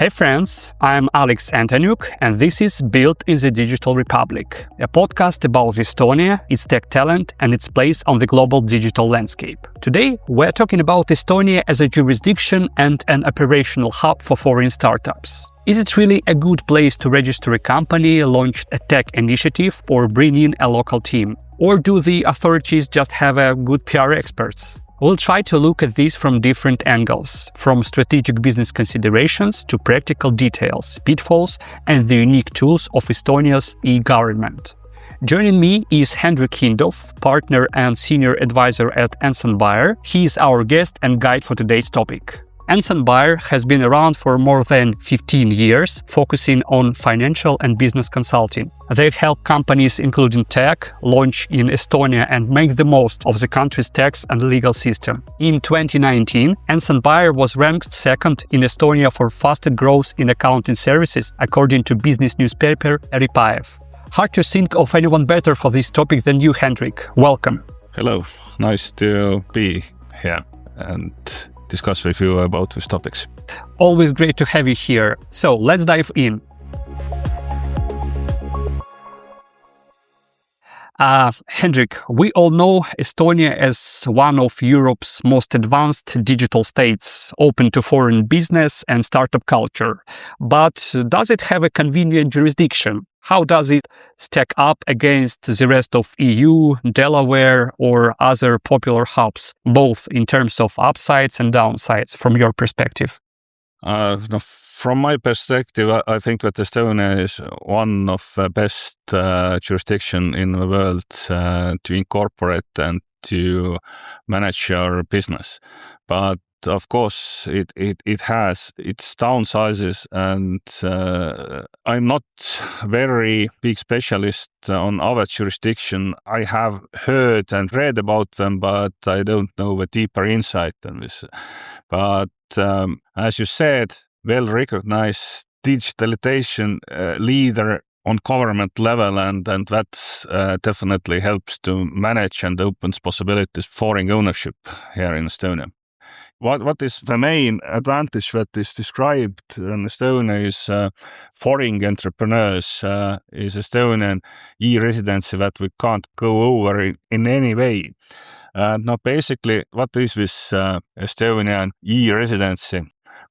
Hey friends, I'm Antonuk, and this is Built in the Digital Republic, a podcast about Estonia, its tech talent, and its place on the global digital landscape. Today, we're talking about Estonia as a jurisdiction and an operational hub for foreign startups. Is it really a good place to register a company, launch a tech initiative, or bring in a local team? Or do the authorities just have a good PR experts? We'll try to look at this from different angles, from strategic business considerations to practical details, pitfalls, and the unique tools of Estonia's e-government. Joining me is Hendrik Hindov, partner and senior advisor at AnsonBaer. He is our guest and guide for today's topic. AnsonBaer has been around for more than 15 years, focusing on financial and business consulting. They help companies, including tech, launch in Estonia and make the most of the country's tax and legal system. In 2019, AnsonBaer was ranked second in Estonia for fastest growth in accounting services, according to business newspaper Ripaev. Hard to think of anyone better for this topic than you, Hendrik. Welcome. Hello, nice to be here and discuss with you about these topics. Always great to have you here. So let's dive in. Hendrik, we all know Estonia as one of Europe's most advanced digital states, open to foreign business and startup culture. But does it have a convenient jurisdiction? How does it stack up against the rest of EU, Delaware, or other popular hubs, both in terms of upsides and downsides, from your perspective? From my perspective, I think that Estonia is one of the best jurisdictions in the world to incorporate and to manage your business. But of course, it has its downsizes, and I'm not very big specialist on other jurisdiction. I have heard and read about them, but I don't know the deeper insight on this. But as you said, well-recognized digitalization leader on government level, and that definitely helps to manage and opens possibilities for foreign ownership here in Estonia. What is the main advantage that is described in Estonia is foreign entrepreneurs, is Estonian e-residency that we can't go over in any way. Now, basically, what is this Estonian e-residency?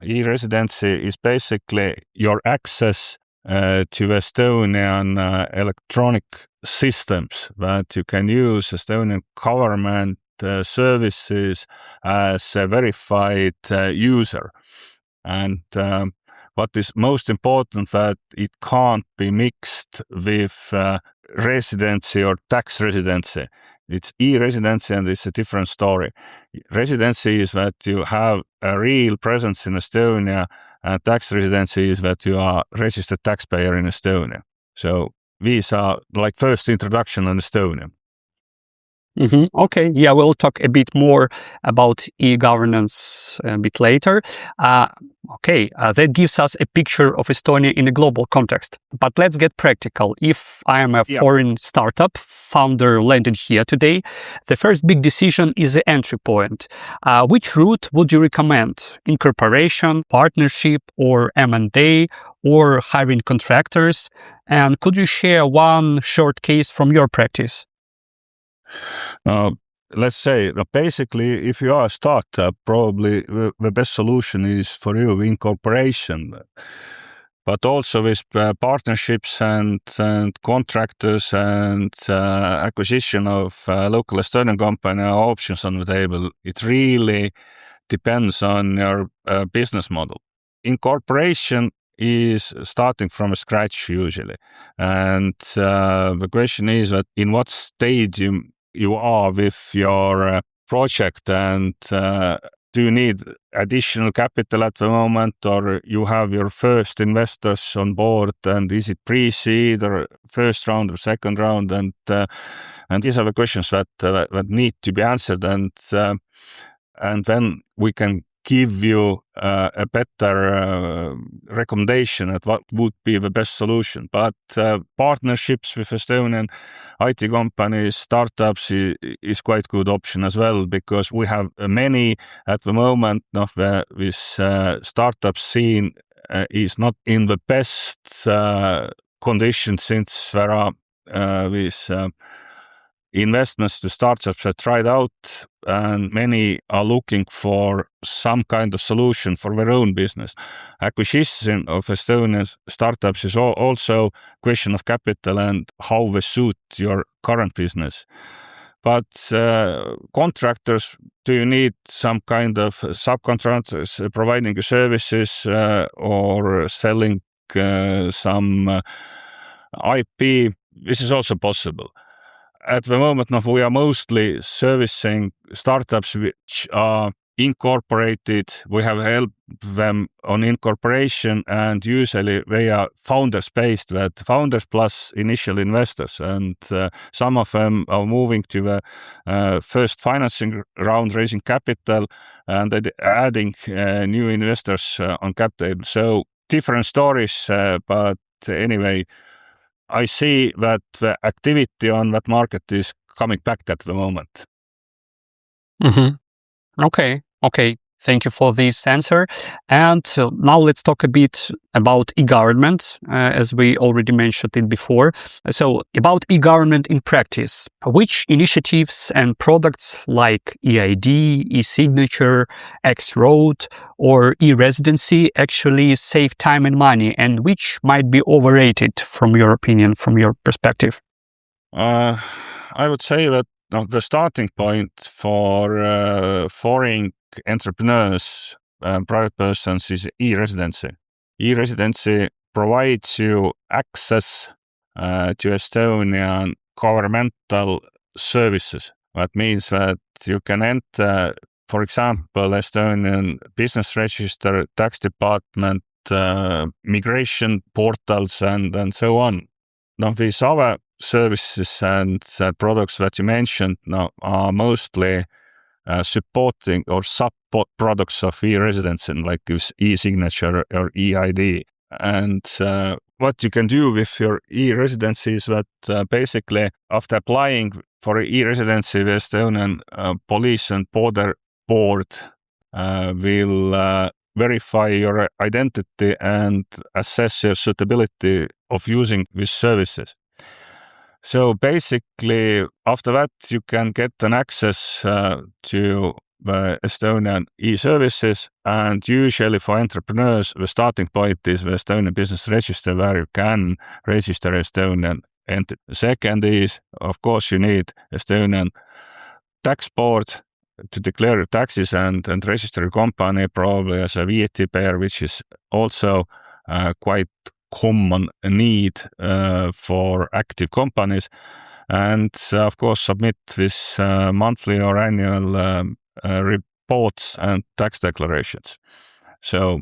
E-residency is basically your access to Estonian electronic systems that you can use Estonian government services as a verified user. And what is most important, that it can't be mixed with residency or tax residency. It's e-residency, and it's a different story. Residency is that you have a real presence in Estonia, and tax residency is that you are registered taxpayer in Estonia. So these are like first introduction on Estonia. Okay, yeah, we'll talk a bit more about e-governance a bit later. That gives us a picture of Estonia in a global context. But let's get practical. If I am a foreign startup founder landed here today, the first big decision is the entry point. Which route would you recommend? Incorporation, partnership, or M&A, or hiring contractors? And could you share one short case from your practice? Let's say, basically, if you are a startup, probably the best solution is for you incorporation. But also with partnerships and contractors and acquisition of local Estonian company are options on the table. It really depends on your business model. Incorporation is starting from scratch usually. And the question is that in what stage you are with your project, and do you need additional capital at the moment, or you have your first investors on board, and is it pre-seed or first round or second round, and these are the questions that need to be answered, and then we can give you a better recommendation at what would be the best solution. But partnerships with Estonian IT companies, startups is quite good option as well, because we have many at the moment of this startup scene is not in the best condition, since there are these investments to startups are tried out, and many are looking for some kind of solution for their own business. Acquisition of Estonian startups is also a question of capital and how they suit your current business. But contractors, do you need some kind of subcontractors providing you services or selling some IP? This is also possible. At the moment, we are mostly servicing startups which are incorporated. We have helped them on incorporation, and usually they are founders-based, that founders plus initial investors. And some of them are moving to the first financing round, raising capital, and adding new investors on capital. So different stories, but anyway, I see that the activity on that market is coming back at the moment. Mm-hmm. Okay. Thank you for this answer. And now let's talk a bit about e-government, as we already mentioned it before. So about e-government in practice, which initiatives and products like e-ID, e-signature, X-Road, or e-residency actually save time and money, and which might be overrated from your opinion, from your perspective? I would say that the starting point for foreign entrepreneurs, private persons, is e-residency. E-residency provides you access to Estonian governmental services. That means that you can enter, for example, Estonian business register, tax department, migration portals, and so on. Now, these other services and products that you mentioned are mostly supporting or support products of e-residency, like this e-signature or e-ID. And what you can do with your e-residency is that basically after applying for e-residency, the Estonian Police and Border Board will verify your identity and assess your suitability of using these services. So basically, after that, you can get an access to the Estonian e-services, and usually for entrepreneurs, the starting point is the Estonian business register, where you can register Estonian entity. The second is, of course, you need Estonian tax board to declare your taxes and register your company, probably as a VAT payer, which is also quite common need for active companies, and of course submit this monthly or annual reports and tax declarations. So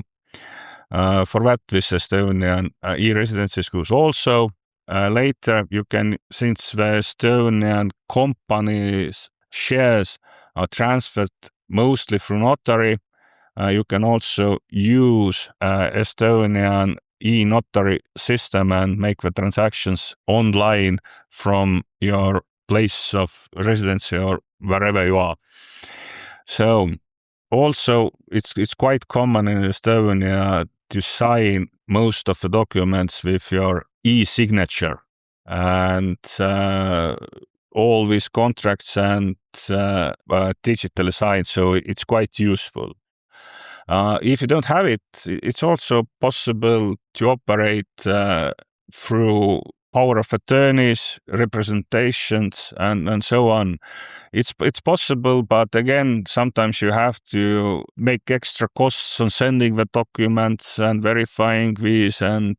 for that, this Estonian e-residency goes also. Later, you can, since the Estonian companies' shares are transferred mostly through notary, you can also use Estonian e-notary system and make the transactions online from your place of residency or wherever you are. So also it's quite common in Estonia to sign most of the documents with your e-signature, and all these contracts and digitally signed, so it's quite useful. If you don't have it, it's also possible to operate through power of attorneys, representations, and so on. It's possible, but again, sometimes you have to make extra costs on sending the documents and verifying these, and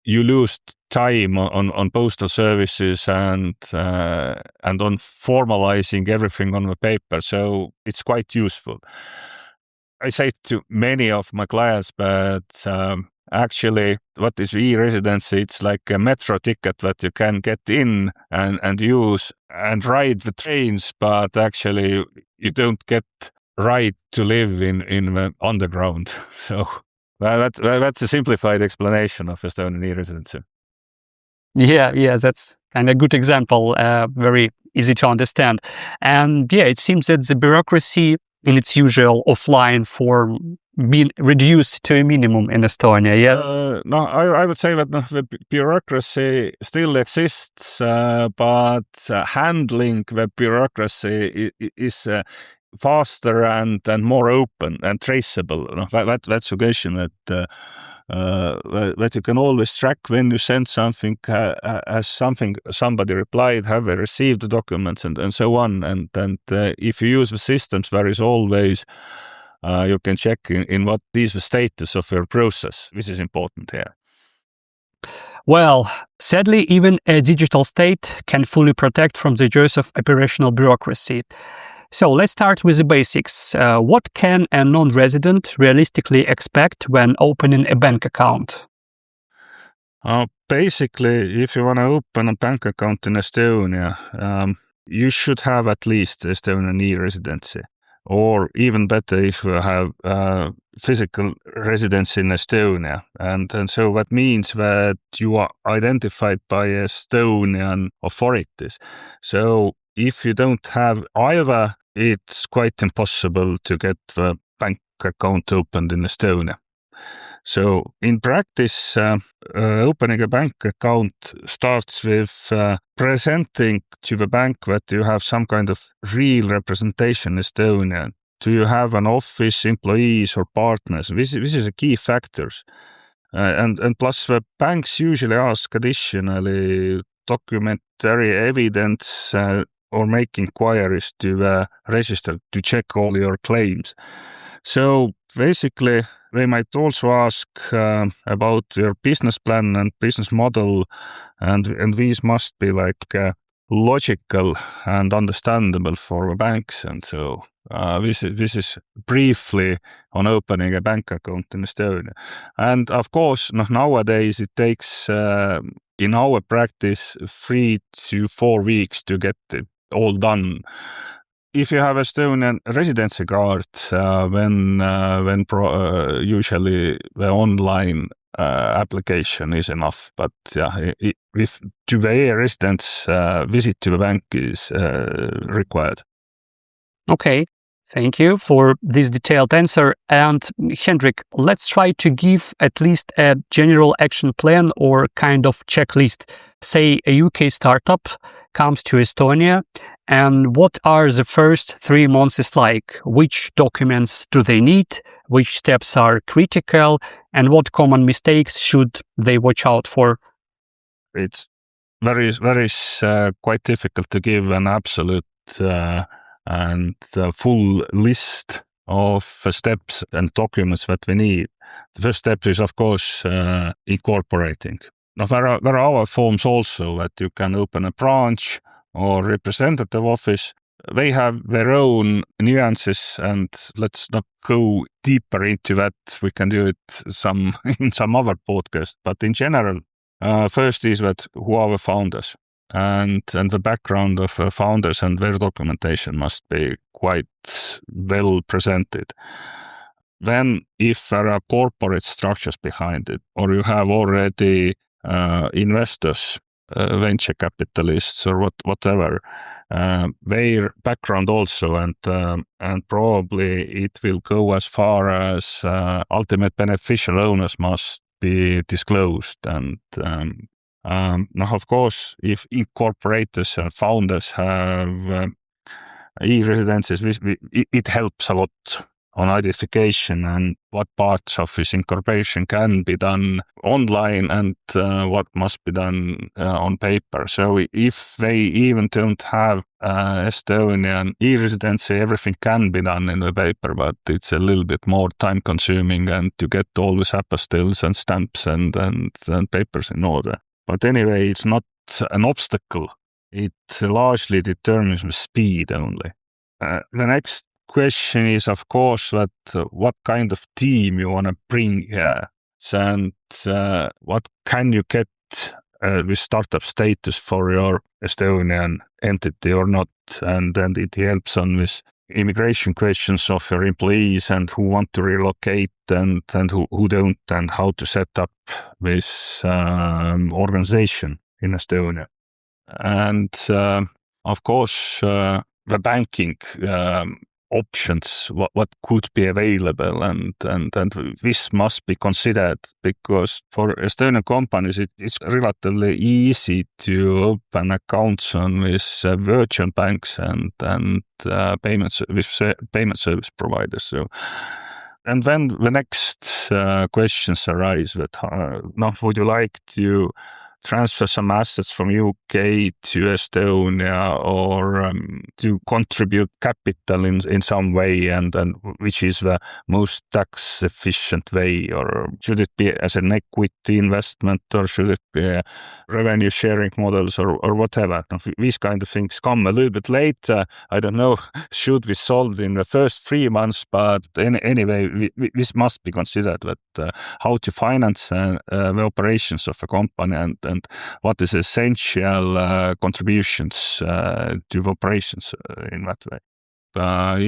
you lose time on postal services and on formalizing everything on the paper. So it's quite useful. I say to many of my clients, but actually, what is e-residency? It's like a metro ticket that you can get in and use and ride the trains, but actually you don't get right to live in the underground. So that's a simplified explanation of Estonian e-residency. Yeah, that's kind of a good example, very easy to understand. And yeah, it seems that the bureaucracy in its usual offline form been reduced to a minimum in Estonia. Yeah. No, I would say that the bureaucracy still exists, but handling the bureaucracy is faster and more open and traceable. That's a question that you can always track when you send something, as somebody replied, have they received the documents and so on. And if you use the systems, there is always you can check in what is the status of your process. This is important here. Well, sadly, even a digital state can fully protect from the jaws of operational bureaucracy. So let's start with the basics. What can a non-resident realistically expect when opening a bank account? Basically, if you want to open a bank account in Estonia, you should have at least Estonian e-residency. Or even better, if you have physical residence in Estonia. And so that means that you are identified by Estonian authorities. So if you don't have either, it's quite impossible to get the bank account opened in Estonia. So in practice, opening a bank account starts with presenting to the bank that you have some kind of real representation in Estonia. Do you have an office, employees or partners? This is a key factors. And plus the banks usually ask additionally documentary evidence or make inquiries to the register to check all your claims. So basically, they might also ask about your business plan and business model, and these must be like logical and understandable for the banks. And so this is briefly on opening a bank account in Estonia. And of course, nowadays it takes, in our practice, 3 to 4 weeks to get it all done. If you have Estonian residency card, then usually the online application is enough. But if to the residence, visit to the bank is required. Okay, thank you for this detailed answer. And Hendrik, let's try to give at least a general action plan or kind of checklist. Say a UK startup comes to Estonia, and what are the first 3 months like? Which documents do they need? Which steps are critical? And what common mistakes should they watch out for? It's very quite difficult to give an absolute and full list of steps and documents that we need. The first step is, of course, incorporating. Now, there are other forms also that you can open a branch or representative office. They have their own nuances, and let's not go deeper into that. We can do it in some other podcast. But in general, first is that who are the founders, and the background of founders and their documentation must be quite well presented. Then, if there are corporate structures behind it, or you have already investors, venture capitalists or whatever, their background also, and probably it will go as far as ultimate beneficial owners must be disclosed. And now, of course, if incorporators and founders have e-residences, it helps a lot on identification and what parts of this incorporation can be done online and what must be done on paper. So if they even don't have Estonian e-residency, everything can be done in the paper, but it's a little bit more time consuming and to get all these apostilles and stamps and papers in order. But anyway, it's not an obstacle. It largely determines the speed only. The next question is, of course, that what kind of team you want to bring here, and what can you get with startup status for your Estonian entity or not, and then it helps on this immigration questions of your employees and who want to relocate and who don't, and how to set up this organization in Estonia. And of course, the banking options, what could be available, and this must be considered, because for Estonian companies it's relatively easy to open accounts on with virtual banks and payment service providers. So, and then the next questions arise that would you like to transfer some assets from UK to Estonia, or to contribute capital in some way, and which is the most tax efficient way, or should it be as an equity investment, or should it be revenue sharing models, or whatever. These kind of things come a little bit later. I don't know, should be solved in the first 3 months, but anyway, this must be considered, that how to finance the operations of a company, and what is essential contributions to the operations in that way.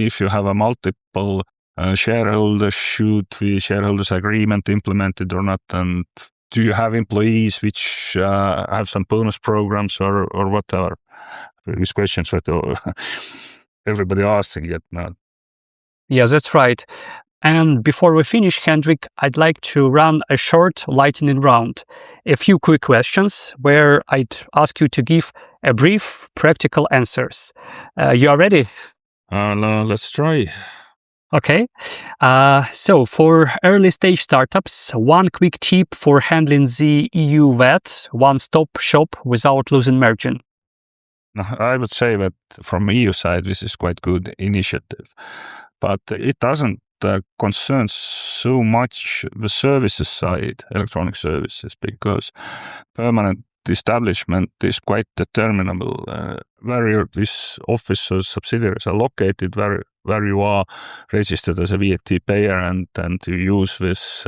If you have a multiple shareholders, should the shareholders agreement implemented or not, and do you have employees which have some bonus programs or whatever? These questions that everybody asking it now. Yeah, that's right. And before we finish, Hendrik, I'd like to run a short lightning round. A few quick questions where I'd ask you to give a brief, practical answers. You are ready? Let's try. Okay. So for early stage startups, one quick tip for handling the EU VAT one-stop shop without losing margin. I would say that from EU side, this is quite good initiative, but it doesn't concern so much the services side, electronic services, because permanent establishment is quite determinable. Where these office or subsidiaries are located, where you are registered as a VAT payer, and to use this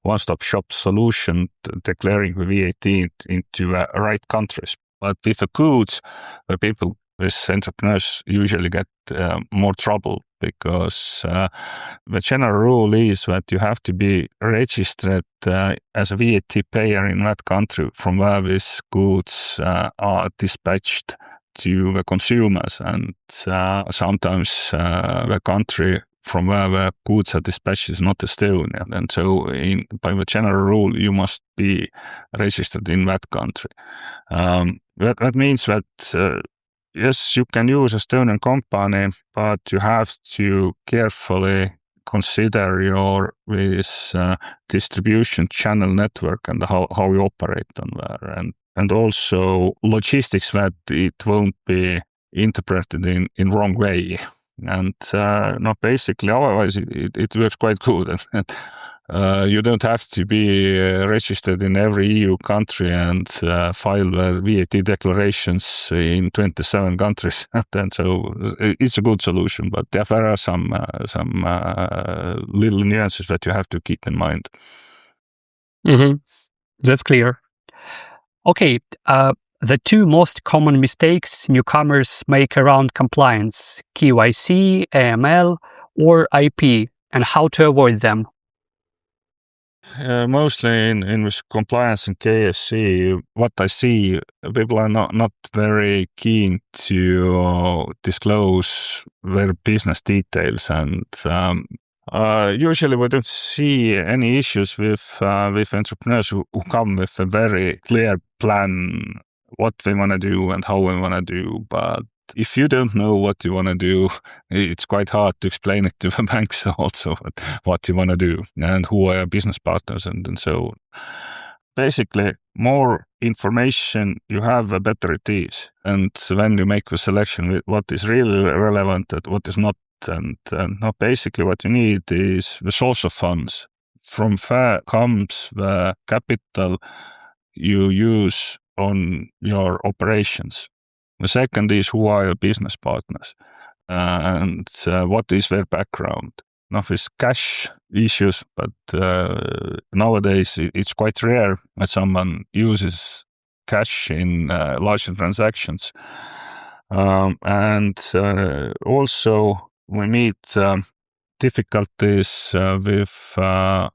one-stop shop solution, declaring the VAT into right countries. But with the goods, the people, these entrepreneurs usually get more trouble, because the general rule is that you have to be registered as a VAT payer in that country from where these goods are dispatched to the consumers, and sometimes the country from where the goods are dispatched is not Estonia, and so by the general rule you must be registered in that country. That means that yes, you can use Estonian company, but you have to carefully consider your distribution channel network and how you operate on there, and also logistics, that it won't be interpreted in wrong way. And basically, otherwise it works quite good. You don't have to be registered in every EU country and file VAT declarations in 27 countries. And so it's a good solution, but there are some little nuances that you have to keep in mind. Mm-hmm. That's clear. Okay, the two most common mistakes newcomers make around compliance: KYC, AML, or IP, and how to avoid them. Mostly in with compliance and KYC, what I see, people are not very keen to disclose their business details, and usually we don't see any issues with entrepreneurs who come with a very clear plan, what they want to do and how they want to do. But if you don't know what you want to do, it's quite hard to explain it to the banks also, what you want to do and who are your business partners and so on. Basically, more information you have, the better it is. And when you make the selection with what is really relevant and what is not, and basically what you need is the source of funds. From where comes the capital you use on your operations. The second is, who are your business partners and what is their background. Now, with cash issues, but nowadays it's quite rare that someone uses cash in larger transactions. And also we meet difficulties with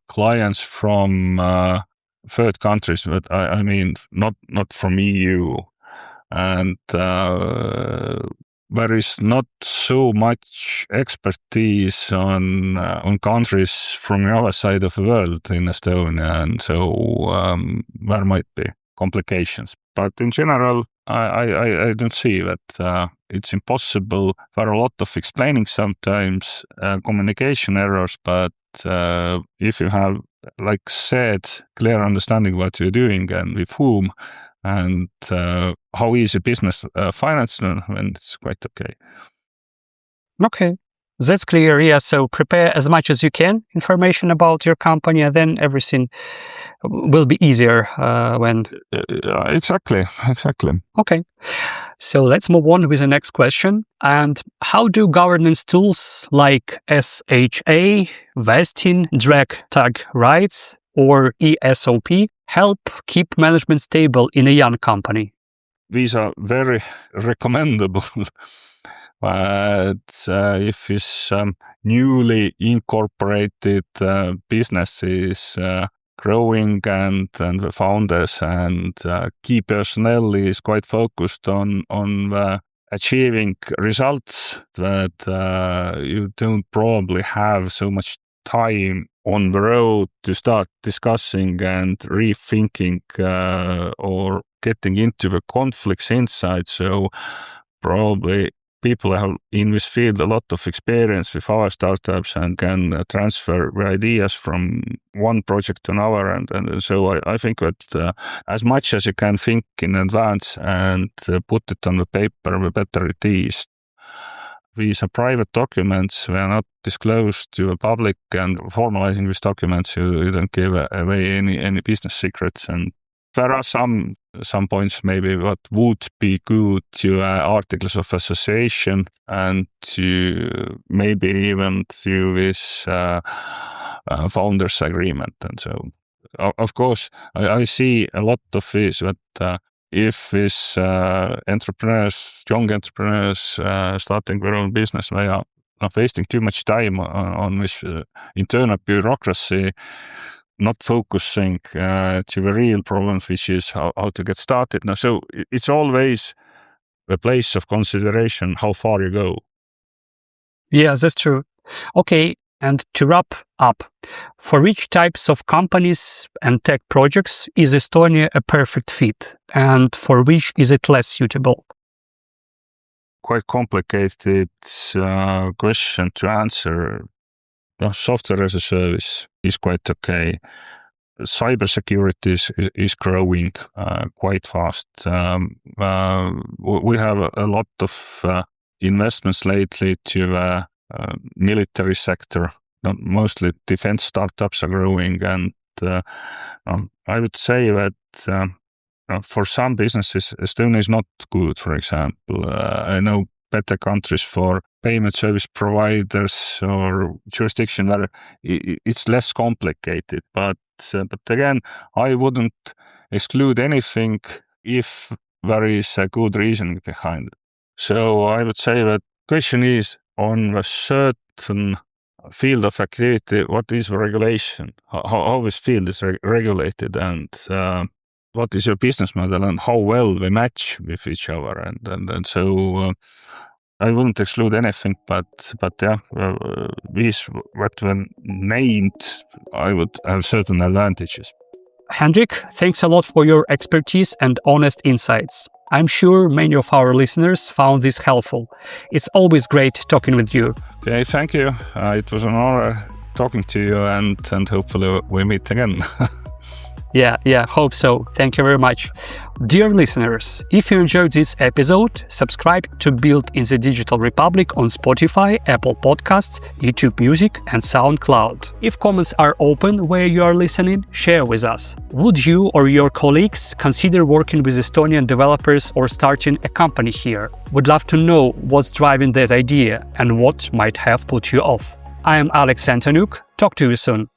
clients from third countries, but I mean not from EU. And there is not so much expertise on countries from the other side of the world in Estonia, and so there might be complications. But in general, I don't see that it's impossible. There are a lot of explaining sometimes, communication errors, but if you have, like said, clear understanding what you're doing and with whom, and how easy business finance, then it's quite okay. Okay, that's clear. Yeah, so prepare as much as you can information about your company, and then everything will be easier when... Exactly. Okay, so let's move on with the next question. And how do governance tools like SHA, vesting, drag tag rights, or ESOP help keep management stable in a young company? These are very recommendable. But if it's newly incorporated business is growing and the founders and key personnel is quite focused on achieving results, that you don't probably have so much time on the road to start discussing and rethinking or getting into the conflicts inside. So probably people have in this field a lot of experience with our startups and can transfer the ideas from one project to another. And so I think that as much as you can think in advance and put it on the paper, the better it is. These are private documents. They are not disclosed to the public, and formalizing these documents, you don't give away any business secrets. And there are some points maybe what would be good to articles of association and to maybe even to this founders agreement. And so, of course, I see a lot of this that if these entrepreneurs, young entrepreneurs starting their own business, they are not wasting too much time on this internal bureaucracy, not focusing to the real problems, which is how to get started. Now, so it's always a place of consideration how far you go. Yeah, that's true. Okay, and to wrap up, for which types of companies and tech projects is Estonia a perfect fit, and for which is it less suitable? Quite complicated question to answer. Software as a service is quite okay. Cybersecurity is growing quite fast. We have a lot of investments lately to the military sector. Mostly defense startups are growing, and I would say that for some businesses, Estonia is not good. For example, I know better countries for payment service providers or jurisdiction where it's less complicated. But again, I wouldn't exclude anything if there is a good reasoning behind it. So I would say that question is on a certain field of activity, what is the regulation? How this field is regulated, and what is your business model, and how well they match with each other, and so I wouldn't exclude anything, but yeah, these what when named, I would have certain advantages. Hendrik, thanks a lot for your expertise and honest insights. I'm sure many of our listeners found this helpful. It's always great talking with you. Okay, thank you. It was an honor talking to you, and hopefully we meet again. Yeah, hope so. Thank you very much. Dear listeners, if you enjoyed this episode, subscribe to Built in the Digital Republic on Spotify, Apple Podcasts, YouTube Music, and SoundCloud. If comments are open where you are listening, share with us. Would you or your colleagues consider working with Estonian developers or starting a company here? Would love to know what's driving that idea and what might have put you off. I am Antonuk. Talk to you soon.